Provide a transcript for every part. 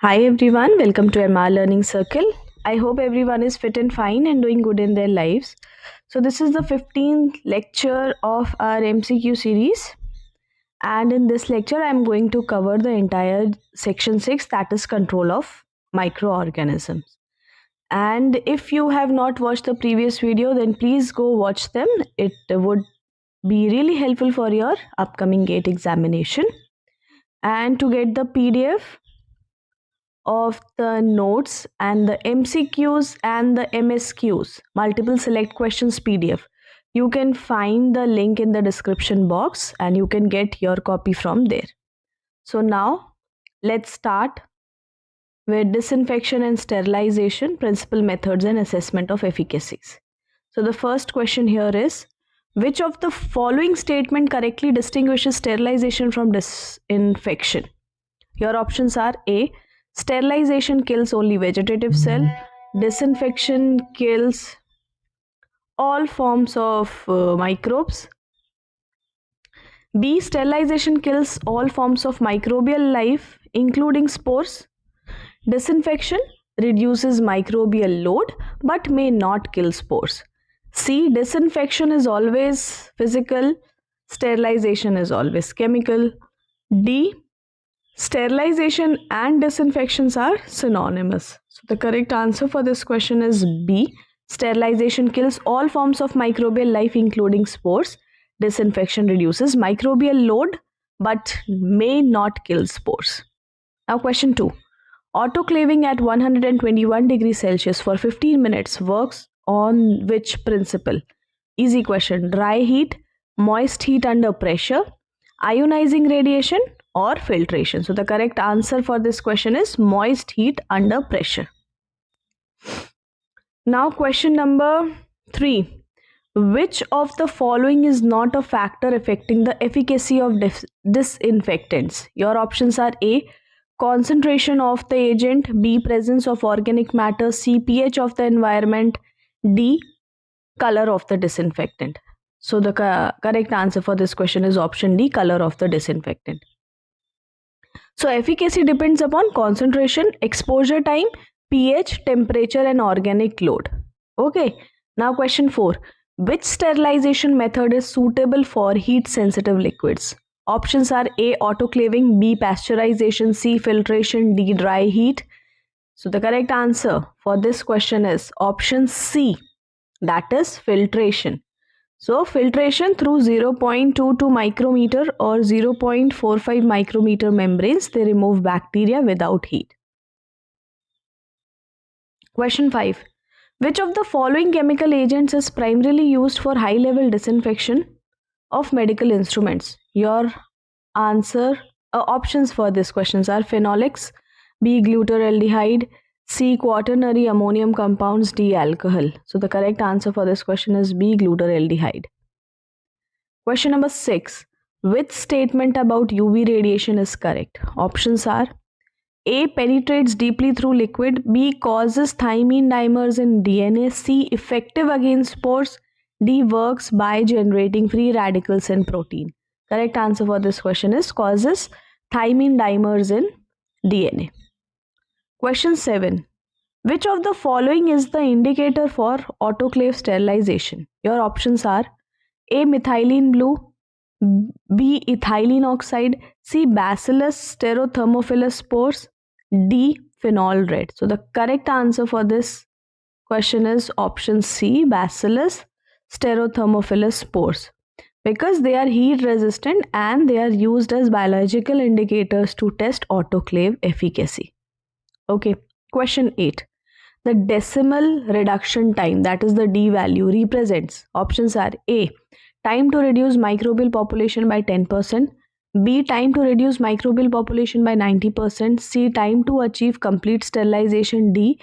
Hi everyone, welcome to MR Learning Circle. I hope everyone is fit and fine and doing good in their lives. So, this is the 15th lecture of our MCQ series, and in this lecture, I am going to cover the entire section 6, that is control of microorganisms. And if you have not watched the previous video, then please go watch them. It would be really helpful for your upcoming GATE examination. And to get the PDF of the notes and the MCQs and the MSQs, multiple select questions PDF, you can find the link in the description box and you can get your copy from there. So now let's start with disinfection and sterilization, principal methods and assessment of efficacies. So the first question here is, which of the following statement correctly distinguishes sterilization from disinfection? Your options are A. Sterilization kills only vegetative cell. Disinfection kills all forms of microbes. B. Sterilization kills all forms of microbial life, including spores. Disinfection reduces microbial load but may not kill spores. C. Disinfection is always physical. Sterilization is always chemical. D. Sterilization and disinfections are synonymous. So the correct answer for this question is B. Sterilization kills all forms of microbial life including spores. Disinfection reduces microbial load but may not kill spores. Now question 2. Autoclaving at 121 degrees Celsius for 15 minutes works on which principle? Easy question. Dry heat, moist heat under pressure, ionizing radiation, or filtration. So the correct answer for this question is moist heat under pressure. Now question number 3. Which of the following is not a factor affecting the efficacy of disinfectants? Your options are A. Concentration of the agent, B. Presence of organic matter, C. pH of the environment, D. Color of the disinfectant. So the correct answer for this question is option D. Color of the disinfectant. So efficacy depends upon concentration, exposure time, pH, temperature and organic load. Okay. Now question 4. Which sterilization method is suitable for heat sensitive liquids? Options are A. Autoclaving, B. Pasteurization, C. Filtration, D. Dry heat. So the correct answer for this question is option C, that is filtration. So filtration through 0.22 micrometer or 0.45 micrometer membranes, they remove bacteria without heat. Question 5. Which of the following chemical agents is primarily used for high level disinfection of medical instruments? Your options for this questions are phenolics, B. Glutaraldehyde, C. Quaternary ammonium compounds, D. Alcohol. So the correct answer for this question is B. Glutaraldehyde. Question number 6. Which statement about UV radiation is correct? Options are A. Penetrates deeply through liquid, B. Causes thymine dimers in DNA, C. Effective against spores, D. Works by generating free radicals in protein. Correct answer for this question is causes thymine dimers in DNA. Question 7. Which of the following is the indicator for autoclave sterilization? Your options are A. Methylene blue, B. Ethylene oxide, C. Bacillus stereothermophilus spores, D. Phenol red. So the correct answer for this question is option C. Bacillus stereothermophilus spores, because they are heat resistant and they are used as biological indicators to test autoclave efficacy. Okay. Question 8. The decimal reduction time, that is the D value, represents, options are A. Time to reduce microbial population by 10%, B. Time to reduce microbial population by 90%, C. Time to achieve complete sterilization, D.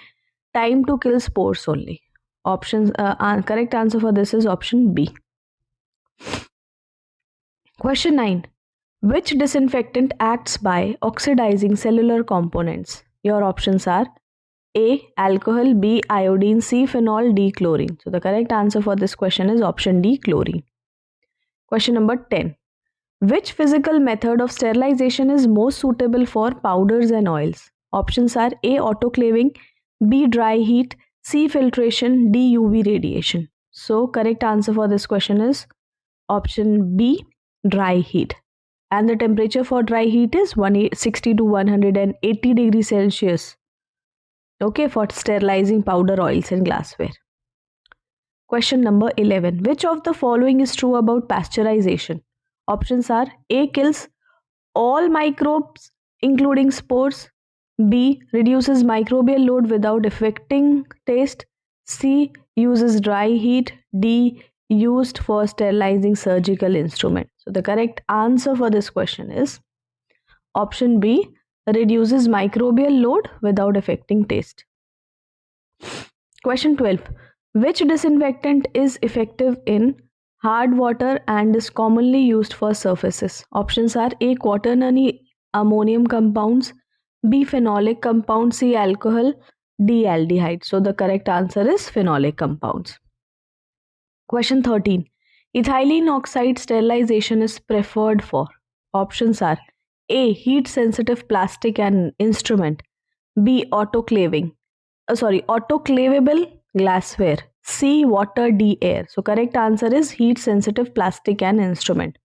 Time to kill spores only. Correct answer for this is option B. Question 9. Which disinfectant acts by oxidizing cellular components? Your options are A. Alcohol, B. Iodine, C. Phenol, D. Chlorine. So the correct answer for this question is option D. Chlorine. Question number 10. Which physical method of sterilization is most suitable for powders and oils? Options are A. Autoclaving, B. Dry heat, C. Filtration, D. UV radiation. So correct answer for this question is option B. Dry heat. And the temperature for dry heat is 160 to 180 degrees Celsius. Okay, for sterilizing powder, oils and glassware. Question number 11. Which of the following is true about pasteurization? Options are A. Kills all microbes including spores, B. Reduces microbial load without affecting taste, C. Uses dry heat, D. Used for sterilizing surgical instrument. So the correct answer for this question is option B. Reduces microbial load without affecting taste. Question 12. Which disinfectant is effective in hard water and is commonly used for surfaces? Options are A. Quaternary ammonium compounds, B. Phenolic compounds, C. Alcohol, D. Aldehyde. So the correct answer is phenolic compounds. Question 13. Ethylene oxide sterilization is preferred for. Options are A. Heat sensitive plastic and instrument, B. Autoclavable glassware, C. Water, D. Air. So correct answer is heat sensitive plastic and instrument.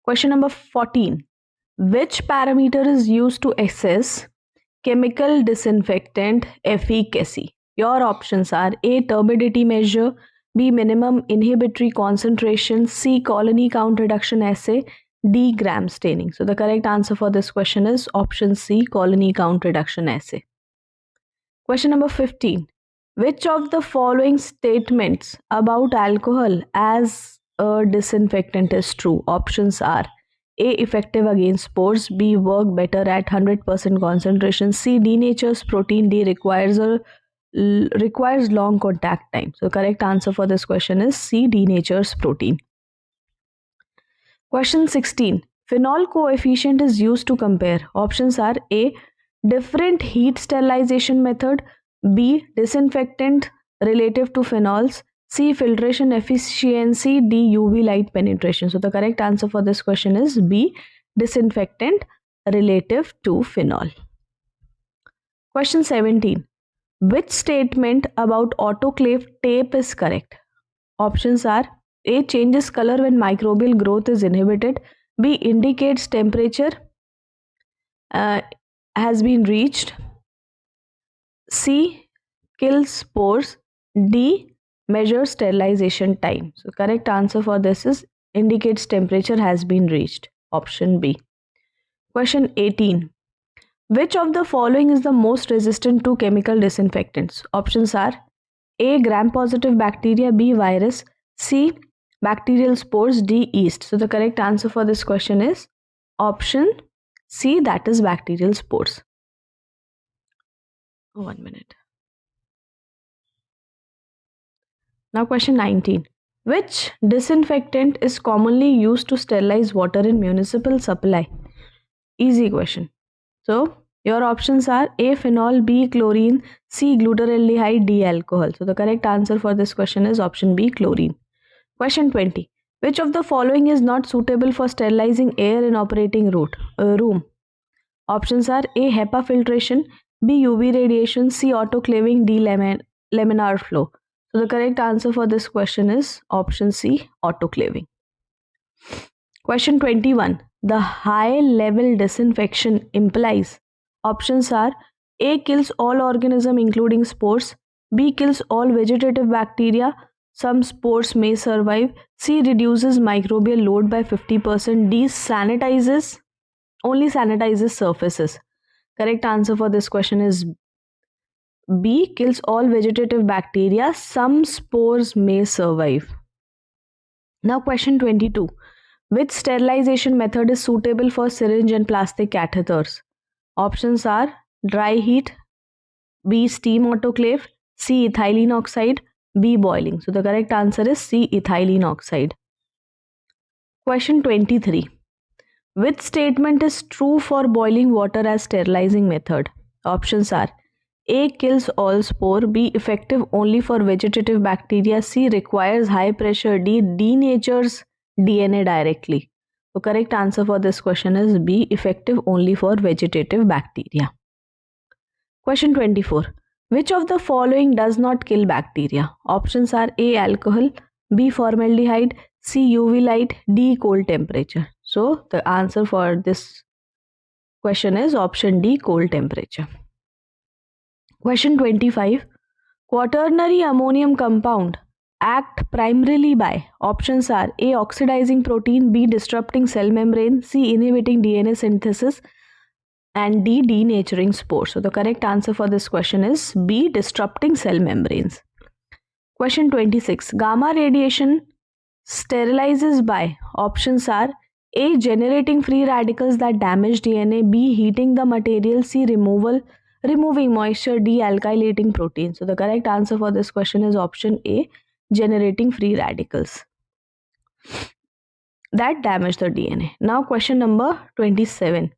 Question number 14. Which parameter is used to assess chemical disinfectant efficacy? Your options are A. Turbidity measure, B. Minimum inhibitory concentration, C. Colony count reduction assay, D. Gram staining. So the correct answer for this question is option C. Colony count reduction assay. Question number 15. Which of the following statements about alcohol as a disinfectant is true? Options are A. Effective against spores, B. Work better at 100% concentration, C. Denatures protein, D. Requires long contact time. So correct answer for this question is C. Denatures protein. Question 16. Phenol coefficient is used to compare. Options are A. Different heat sterilization method, B. Disinfectant relative to phenols, C. Filtration efficiency, D. UV light penetration. So the correct answer for this question is B. Disinfectant relative to phenol. Question 17. Which statement about autoclave tape is correct? Options are A. Changes color when microbial growth is inhibited, B. Indicates temperature has been reached, C. Kills spores, D. Measures sterilization time. So correct answer for this is indicates temperature has been reached. Option B. Question 18. Which of the following is the most resistant to chemical disinfectants? Options are A. Gram-positive bacteria, B. Virus, C. Bacterial spores, D. Yeast. So the correct answer for this question is option C, that is bacterial spores. 1 minute. Now question 19. Which disinfectant is commonly used to sterilize water in municipal supply? Easy question. So your options are A. Phenol, B. Chlorine, C. Glutaraldehyde, D. Alcohol. So the correct answer for this question is option B. Chlorine. Question 20. Which of the following is not suitable for sterilizing air in operating room? Options are A. HEPA filtration, B. UV radiation, C. Autoclaving, D. Laminar flow. So the correct answer for this question is option C. Autoclaving. Question 21. The high level disinfection implies. Options are A. Kills all organisms including spores, B. Kills all vegetative bacteria, some spores may survive, C. Reduces microbial load by 50%, D. Only sanitizes surfaces. Correct answer for this question is B. Kills all vegetative bacteria, some spores may survive. Now question 22. Which sterilization method is suitable for syringe and plastic catheters? Options are dry heat, B. Steam autoclave, C. Ethylene oxide, B. Boiling. So the correct answer is C. Ethylene oxide. Question 23. Which statement is true for boiling water as sterilizing method? Options are A. Kills all spore, B. Effective only for vegetative bacteria, C. Requires high pressure, D. Denatures DNA directly. So correct answer for this question is B. Effective only for vegetative bacteria. Question 24. Which of the following does not kill bacteria? Options are A. Alcohol, B. Formaldehyde, C. UV light, D. Cold temperature. So the answer for this question is option D. Cold temperature. Question 25. Quaternary ammonium compound act primarily by, options are A. Oxidizing protein, B. Disrupting cell membrane, C. Inhibiting DNA synthesis, and D. Denaturing spores. So the correct answer for this question is B. Disrupting cell membranes. Question 26. Gamma radiation sterilizes by, options are A. Generating free radicals that damage DNA, B. Heating the material, C. Removing moisture, D. Alkylating protein. So the correct answer for this question is option A. Generating free radicals that damage the DNA. Now question number 27.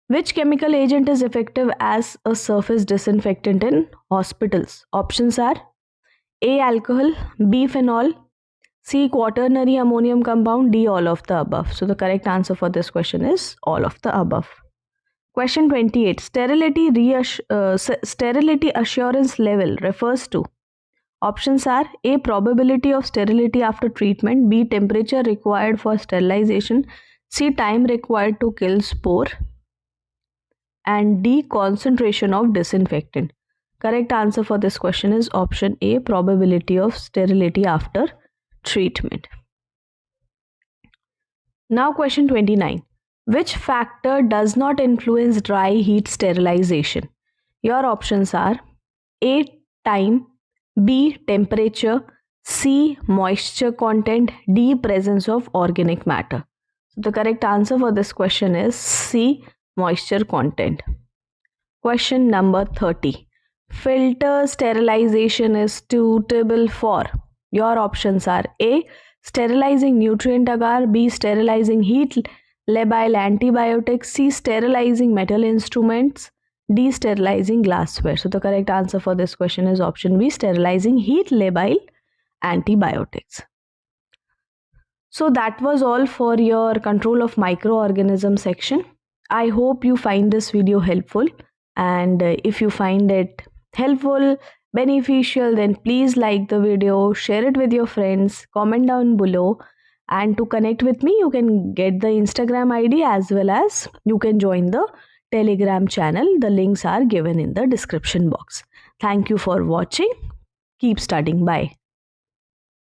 Which chemical agent is effective as a surface disinfectant in hospitals? Options are A. Alcohol, B. Phenol, C. Quaternary ammonium compound, D. All of the above. So the correct answer for this question is all of the above. Question 28. Sterility assurance level refers to, options are A. Probability of sterility after treatment, B. Temperature required for sterilization, C. Time required to kill spore, and D. Concentration of disinfectant. Correct answer for this question is option A. Probability of sterility after treatment. Now question 29. Which factor does not influence dry heat sterilization? Your options are A. Time, B. Temperature, C. Moisture content, D. Presence of organic matter. So the correct answer for this question is C. Moisture content. Question number 30. Filter sterilization is suitable for, your options are A. Sterilizing nutrient agar, B. Sterilizing heat labile antibiotics, C. Sterilizing metal instruments, D. Sterilizing glassware. So the correct answer for this question is option B. Sterilizing heat labile antibiotics. So that was all for your control of microorganism section. I hope you find this video helpful, and if you find it helpful, beneficial, then please like the video, share it with your friends, comment down below, and to connect with me you can get the Instagram ID as well as you can join the Telegram channel. The links are given in the description box. Thank you for watching. Keep studying. Bye.